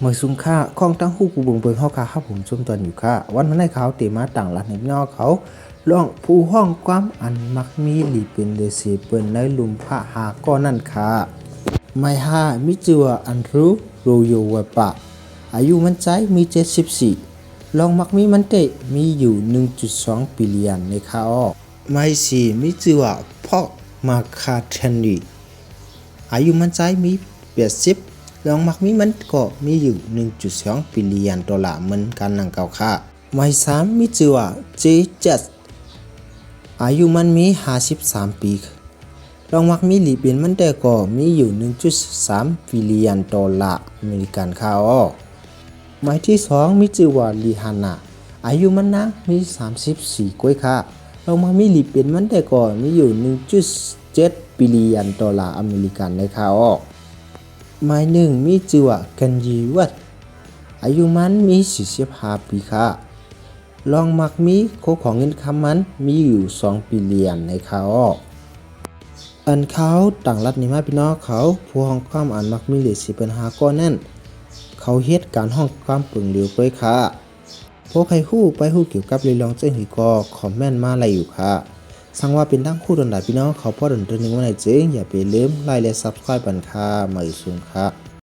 มือสุงค่าข้องตั้งหู้กูเบิ่งเบิ่งเฮาค่ะครับผมชมตอนอยู่ค่ะวันมันได้เขาเตมาต่างรัฐในนอกเขาล่องผู้ห้องความอันมักมีหลีเป็นเดเซเปิ้นในลุมพระหาก้อนนั่นค่ะไม่ห้ามิจืออันรู้โรโยวะปะอายุมันใจมี74ลองมักมีมันเตะมีอยู่ 1.2 บิลเลียนในค่ะอ้อไม่สี่มิจือพอกมาคาเทนนีอายุมันใจมี80ลองมักมีมันก็มีอยู่ 1.2 บิลเลียนดอลลาร์เหมือนกันนั่งเก่าค่ะไม่สามมิจือJ7อายุมันมี53ปีลองมักมีหลีเป็นมันแต่ก็มีอยู่ 1.3 บิลเลียนดอลลาร์อเมริกันค่ะอ้อหมายที่2มีชื่อว่าลีฮาน่าอายุมันนะมี34ก้วยค่ะลองมักมีหลีเป็นมันแต่ก็มีอยู่ 1.7 บิลเลียนดอลลาร์อเมริกันในค่ะอ้อหมายหนึ่งมีชื่อว่ากันยีวัตอายุมันมี45ปีค่ะลองมักมีโคของเงินคำมันมีอยู่2บิลเลียนในค่ะอ้ออันเขาต่างรัฐนี่มาพี่น้องเขาผู้ห้องความอันมักมีเหลือสิเป็นหาก้อนนั่นเขาเฮ็ดการห้องความปึงเหลียวไปค่ะพวกใครฮู้ไปฮู้เกี่ยวกับเรื่องเจ้าหือก็คอมเมนต์มาอะไรอยู่ค่ะสั่งว่าเป็นทั้งคู่ดนดาพี่น้องเขาพอดนตรีนึงว่าไหนเจ๊งอย่าไปลืมไลค์และ Subscribe บันค่ะมาอีกสูงค่ะ